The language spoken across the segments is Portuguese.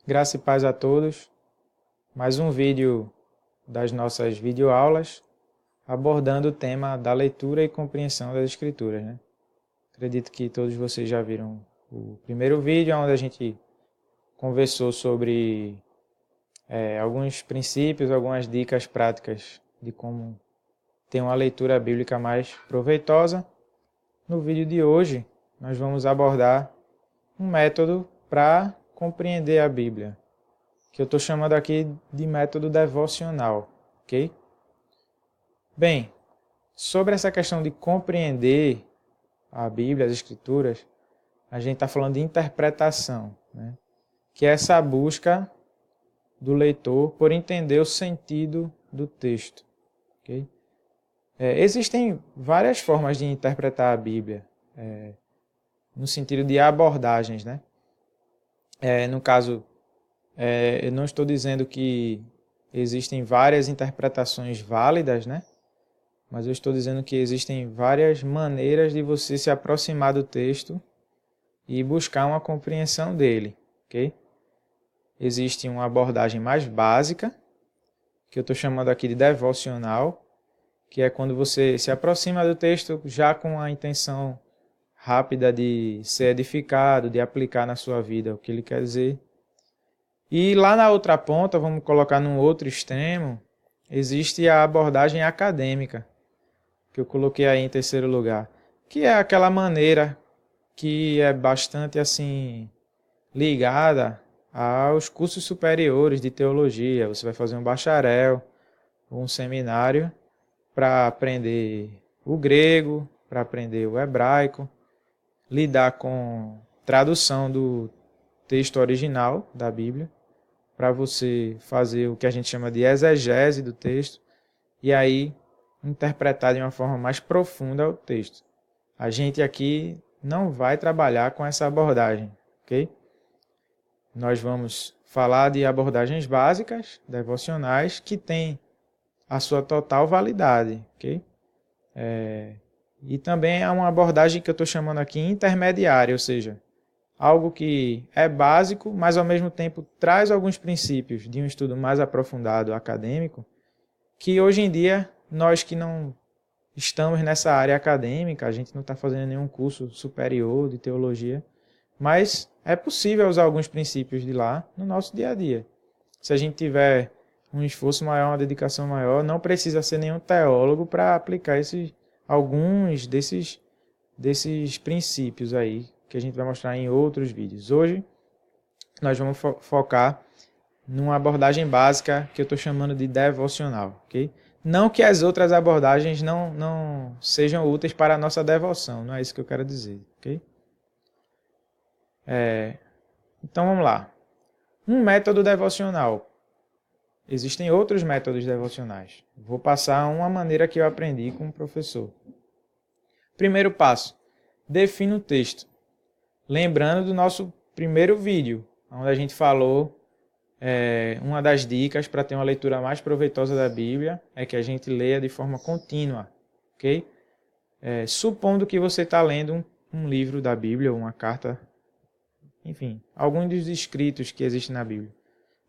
Graça e paz a todos. Mais um vídeo das nossas videoaulas abordando o tema da leitura e compreensão das Escrituras, né? Acredito que todos vocês já viram o primeiro vídeo, onde a gente conversou sobre alguns princípios, algumas dicas práticas de como ter uma leitura bíblica mais proveitosa. No vídeo de hoje, nós vamos abordar um método para compreender a Bíblia, que eu estou chamando aqui de método devocional, ok? Bem, sobre essa questão de compreender a Bíblia, as Escrituras, a gente está falando de interpretação, né? Que é essa busca do leitor por entender o sentido do texto, ok? Existem várias formas de interpretar a Bíblia, no sentido de abordagens, né? No caso, eu não estou dizendo que existem várias interpretações válidas, né? Mas eu estou dizendo que existem várias maneiras de você se aproximar do texto e buscar uma compreensão dele, ok? Existe uma abordagem mais básica, que eu estou chamando aqui de devocional, que é quando você se aproxima do texto já com a intenção rápida de ser edificado, de aplicar na sua vida o que ele quer dizer. E lá na outra ponta, vamos colocar num outro extremo, existe a abordagem acadêmica, que eu coloquei aí em terceiro lugar, que é aquela maneira que é bastante assim ligada aos cursos superiores de teologia. Você vai fazer um bacharel ou um seminário para aprender o grego, para aprender o hebraico, lidar com tradução do texto original da Bíblia, para você fazer o que a gente chama de exegese do texto, e aí interpretar de uma forma mais profunda o texto. A gente aqui não vai trabalhar com essa abordagem, ok? Nós vamos falar de abordagens básicas, devocionais, que têm a sua total validade, ok? E também há uma abordagem que eu estou chamando aqui intermediária, ou seja, algo que é básico, mas ao mesmo tempo traz alguns princípios de um estudo mais aprofundado acadêmico, que hoje em dia, nós que não estamos nessa área acadêmica, a gente não está fazendo nenhum curso superior de teologia, mas é possível usar alguns princípios de lá no nosso dia a dia. Se a gente tiver um esforço maior, uma dedicação maior, não precisa ser nenhum teólogo para aplicar alguns desses princípios aí, que a gente vai mostrar em outros vídeos. Hoje, nós vamos focar numa abordagem básica que eu estou chamando de devocional, ok? Não que as outras abordagens não sejam úteis para a nossa devoção, não é isso que eu quero dizer, ok? Então vamos lá. Um método devocional. Existem outros métodos devocionais. Vou passar uma maneira que eu aprendi com o professor. Primeiro passo. Defina o texto. Lembrando do nosso primeiro vídeo, onde a gente falou uma das dicas para ter uma leitura mais proveitosa da Bíblia é que a gente leia de forma contínua, ok? Supondo que você está lendo um livro da Bíblia, uma carta, enfim, algum dos escritos que existem na Bíblia,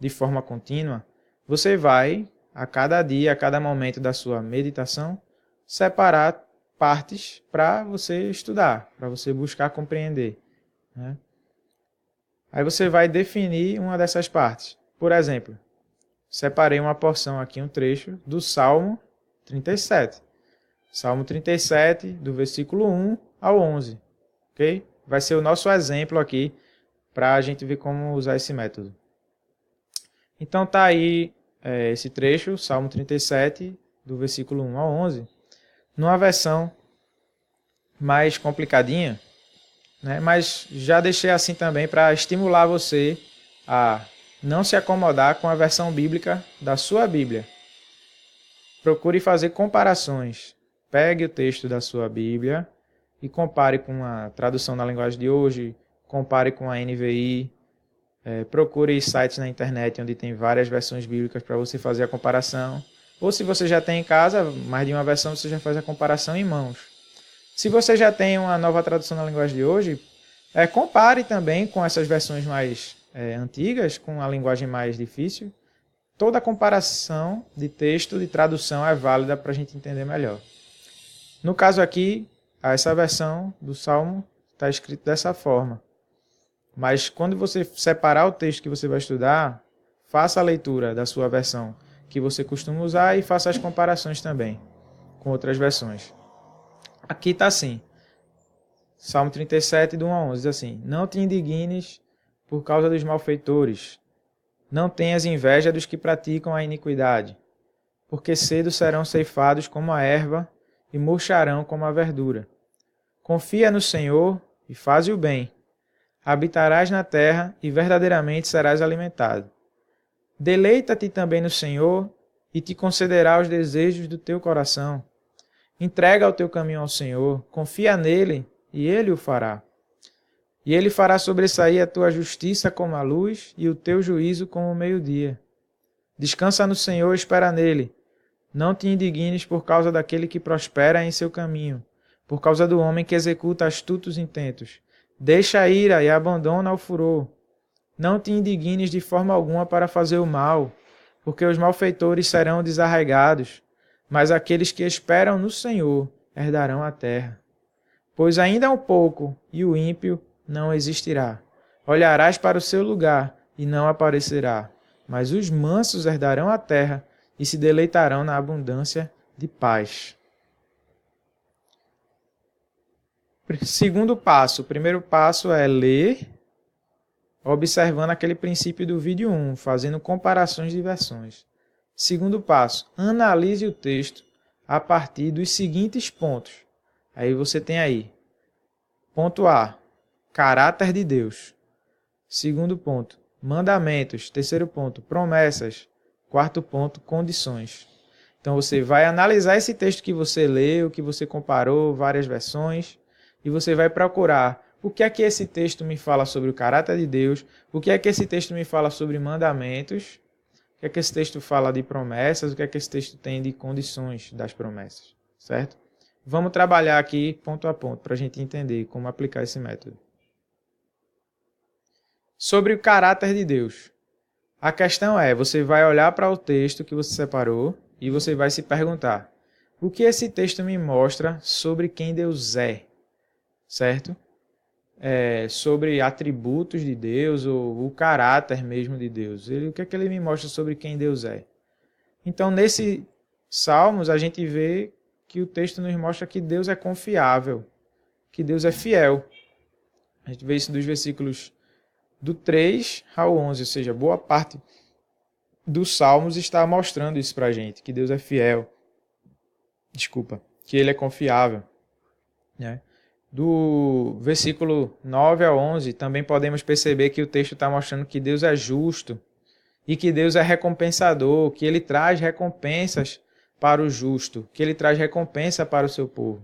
de forma contínua, você vai, a cada dia, a cada momento da sua meditação, separar partes para você estudar, para você buscar compreender, né? Aí você vai definir uma dessas partes. Por exemplo, separei uma porção aqui, um trecho do Salmo 37. Salmo 37, do versículo 1 ao 11. Ok? Vai ser o nosso exemplo aqui para a gente ver como usar esse método. Então tá aí esse trecho, Salmo 37, do versículo 1 ao 11, numa versão mais complicadinha, né? Mas já deixei assim também para estimular você a não se acomodar com a versão bíblica da sua Bíblia. Procure fazer comparações. Pegue o texto da sua Bíblia e compare com a tradução na linguagem de hoje, compare com a NVI. Procure sites na internet onde tem várias versões bíblicas para você fazer a comparação. Ou se você já tem em casa mais de uma versão, você já faz a comparação em mãos. Se você já tem uma nova tradução na linguagem de hoje, compare também com essas versões mais antigas, com a linguagem mais difícil, toda comparação de texto, de tradução é válida para a gente entender melhor. No caso aqui, essa versão do Salmo está escrito dessa forma. Mas quando você separar o texto que você vai estudar, faça a leitura da sua versão que você costuma usar e faça as comparações também com outras versões. Aqui está assim. Salmo 37, do 1 a 11, diz assim: Não te indignes por causa dos malfeitores, não tenhas inveja dos que praticam a iniquidade, porque cedo serão ceifados como a erva e murcharão como a verdura. Confia no Senhor e faze o bem. Habitarás na terra e verdadeiramente serás alimentado. Deleita-te também no Senhor e te concederá os desejos do teu coração. Entrega o teu caminho ao Senhor, confia nele e ele o fará. E ele fará sobressair a tua justiça como a luz e o teu juízo como o meio-dia. Descansa no Senhor e espera nele. Não te indignes por causa daquele que prospera em seu caminho, por causa do homem que executa astutos intentos. Deixa a ira e abandona o furor. Não te indignes de forma alguma para fazer o mal, porque os malfeitores serão desarraigados, mas aqueles que esperam no Senhor herdarão a terra. Pois ainda um pouco, e o ímpio não existirá. Olharás para o seu lugar, e não aparecerá. Mas os mansos herdarão a terra, e se deleitarão na abundância de paz. Segundo passo. O primeiro passo é ler, observando aquele princípio do vídeo 1, fazendo comparações de versões. Segundo passo, analise o texto a partir dos seguintes pontos. Aí você tem aí, ponto A, caráter de Deus. Segundo ponto, mandamentos. Terceiro ponto, promessas. Quarto ponto, condições. Então você vai analisar esse texto que você leu, que você comparou, várias versões, e você vai procurar o que é que esse texto me fala sobre o caráter de Deus, o que é que esse texto me fala sobre mandamentos, o que é que esse texto fala de promessas, o que é que esse texto tem de condições das promessas, certo? Vamos trabalhar aqui ponto a ponto para a gente entender como aplicar esse método. Sobre o caráter de Deus. A questão é, você vai olhar para o texto que você separou e você vai se perguntar: o que esse texto me mostra sobre quem Deus é? Certo? Sobre atributos de Deus ou o caráter mesmo de Deus. O que é que ele me mostra sobre quem Deus é? Então, nesse Salmos, a gente vê que o texto nos mostra que Deus é confiável, que Deus é fiel. A gente vê isso dos versículos do 3 ao 11, ou seja, boa parte dos Salmos está mostrando isso para a gente, que Deus é fiel, que Ele é confiável. Né? Do versículo 9 ao 11, também podemos perceber que o texto está mostrando que Deus é justo e que Deus é recompensador, que Ele traz recompensas para o justo, que Ele traz recompensa para o seu povo.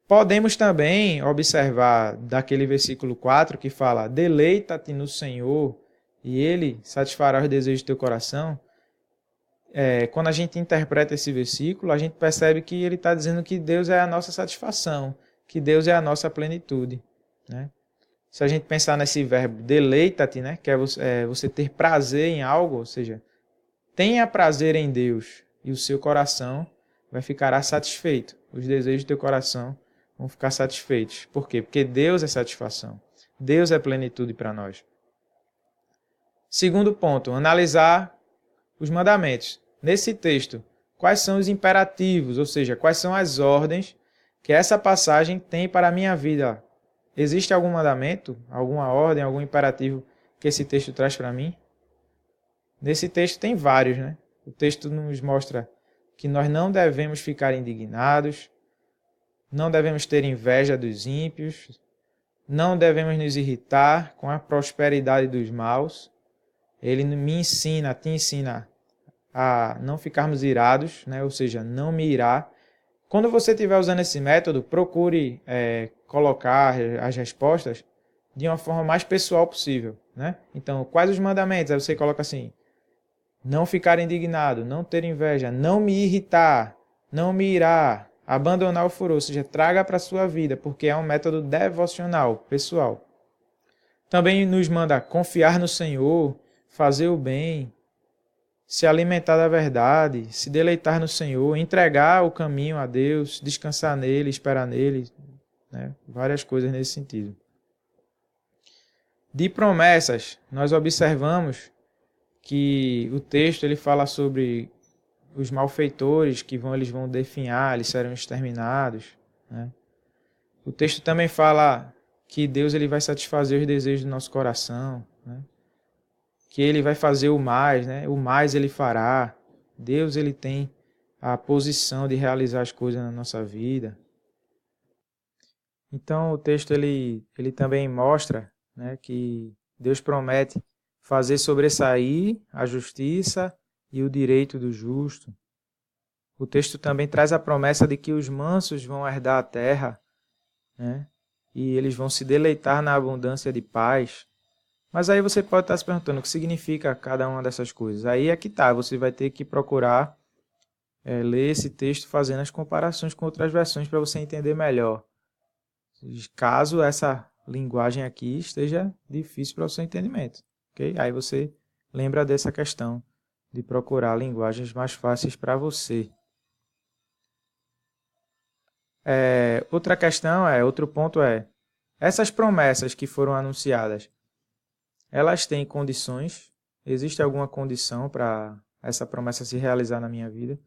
Podemos também observar daquele versículo 4 que fala: deleita-te no Senhor e Ele satisfará os desejos do teu coração. Quando a gente interpreta esse versículo, a gente percebe que ele está dizendo que Deus é a nossa satisfação, que Deus é a nossa plenitude. Né? Se a gente pensar nesse verbo deleita-te, né, que é você ter prazer em algo, ou seja, tenha prazer em Deus e o seu coração ficará satisfeito. Os desejos do teu coração vão ficar satisfeitos. Por quê? Porque Deus é satisfação. Deus é plenitude para nós. Segundo ponto, analisar os mandamentos. Nesse texto, quais são os imperativos, ou seja, quais são as ordens que essa passagem tem para a minha vida? Existe algum mandamento, alguma ordem, algum imperativo que esse texto traz para mim? Nesse texto tem vários, né? O texto nos mostra que nós não devemos ficar indignados, não devemos ter inveja dos ímpios, não devemos nos irritar com a prosperidade dos maus. Ele me ensina, te ensina a não ficarmos irados, né? Ou seja, não me irar. Quando você estiver usando esse método, procure colocar as respostas de uma forma mais pessoal possível. Né? Então, quais os mandamentos? Aí você coloca assim: não ficar indignado, não ter inveja, não me irritar, não me irar, abandonar o furor. Ou seja, traga para a sua vida, porque é um método devocional, pessoal. Também nos manda confiar no Senhor, fazer o bem, se alimentar da verdade, se deleitar no Senhor, entregar o caminho a Deus, descansar nele, esperar nele, né? Várias coisas nesse sentido. De promessas, nós observamos que o texto ele fala sobre os malfeitores que eles vão definhar, eles serão exterminados, né? O texto também fala que Deus ele vai satisfazer os desejos do nosso coração, né? Que ele vai fazer o mais, né? O mais ele fará. Deus ele tem a posição de realizar as coisas na nossa vida. Então o texto ele também mostra, né, que Deus promete fazer sobressair a justiça e o direito do justo. O texto também traz a promessa de que os mansos vão herdar a terra, né? E eles vão se deleitar na abundância de paz. Mas aí você pode estar se perguntando o que significa cada uma dessas coisas. Aí é que tá, você vai ter que procurar ler esse texto fazendo as comparações com outras versões para você entender melhor. Caso essa linguagem aqui esteja difícil para o seu entendimento. Okay? Aí você lembra dessa questão de procurar linguagens mais fáceis para você. Outra questão outro ponto essas promessas que foram anunciadas, elas têm condições? Existe alguma condição para essa promessa se realizar na minha vida?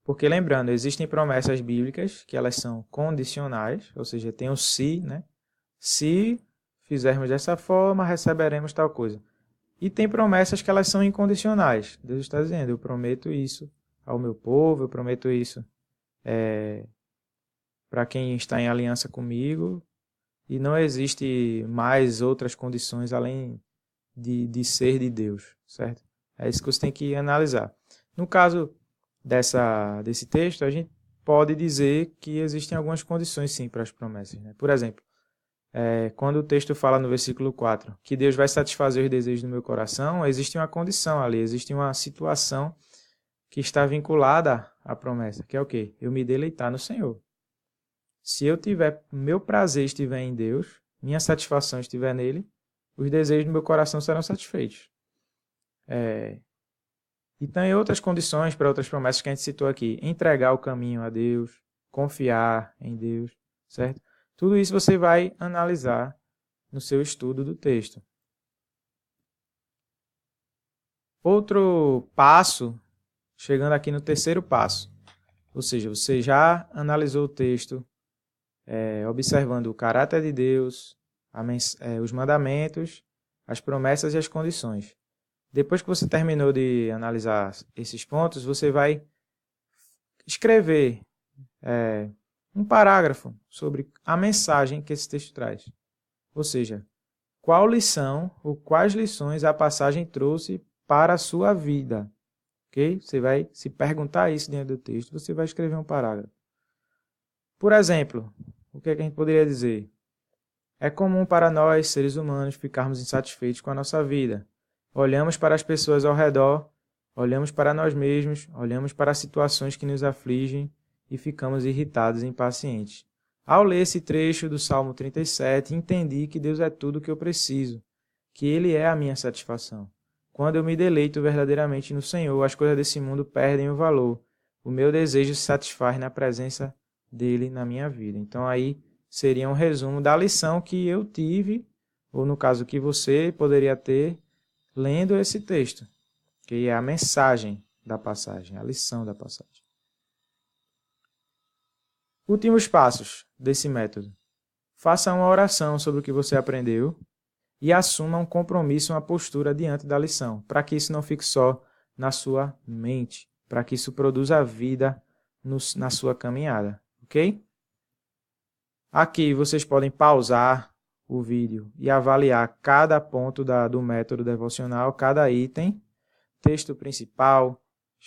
Porque lembrando, existem promessas bíblicas que elas são condicionais, ou seja, tem o se, né? Se fizermos dessa forma, receberemos tal coisa. E tem promessas que elas são incondicionais. Deus está dizendo, eu prometo isso ao meu povo, eu prometo isso para quem está em aliança comigo, e não existe mais outras condições além de ser de Deus, certo? É isso que você tem que analisar. No caso desse texto, a gente pode dizer que existem algumas condições sim para as promessas, né? Por exemplo, quando o texto fala no versículo 4 que Deus vai satisfazer os desejos do meu coração, existe uma condição ali, existe uma situação que está vinculada à promessa, que é o quê? Eu me deleitar no Senhor. Se meu prazer estiver em Deus, minha satisfação estiver nele, os desejos do meu coração serão satisfeitos. E tem outras condições para outras promessas que a gente citou aqui. Entregar o caminho a Deus, confiar em Deus, certo? Tudo isso você vai analisar no seu estudo do texto. Outro passo, chegando aqui no terceiro passo. Ou seja, você já analisou o texto, observando o caráter de Deus, os mandamentos, as promessas e as condições. Depois que você terminou de analisar esses pontos, você vai escrever um parágrafo sobre a mensagem que esse texto traz. Ou seja, qual lição ou quais lições a passagem trouxe para a sua vida. Okay? Você vai se perguntar isso dentro do texto, você vai escrever um parágrafo. Por exemplo, o que a gente poderia dizer? É comum para nós, seres humanos, ficarmos insatisfeitos com a nossa vida. Olhamos para as pessoas ao redor, olhamos para nós mesmos, olhamos para as situações que nos afligem e ficamos irritados e impacientes. Ao ler esse trecho do Salmo 37, entendi que Deus é tudo o que eu preciso, que Ele é a minha satisfação. Quando eu me deleito verdadeiramente no Senhor, as coisas desse mundo perdem o valor. O meu desejo se satisfaz na presença dEle na minha vida. Então aí seria um resumo da lição que eu tive, ou no caso que você poderia ter, lendo esse texto, que é a mensagem da passagem, a lição da passagem. Últimos passos desse método. Faça uma oração sobre o que você aprendeu e assuma um compromisso, uma postura diante da lição, para que isso não fique só na sua mente, para que isso produza vida na sua caminhada, ok? Aqui vocês podem pausar o vídeo e avaliar cada ponto do método devocional, cada item, texto principal,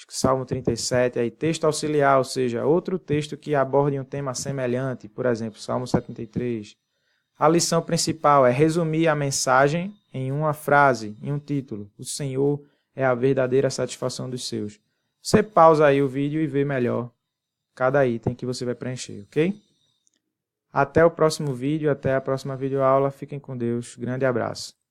Salmo 37, aí texto auxiliar, ou seja, outro texto que aborde um tema semelhante, por exemplo, Salmo 73. A lição principal é resumir a mensagem em uma frase, em um título. O Senhor é a verdadeira satisfação dos seus. Você pausa aí o vídeo e vê melhor cada item que você vai preencher, ok? Até o próximo vídeo, até a próxima videoaula. Fiquem com Deus. Grande abraço.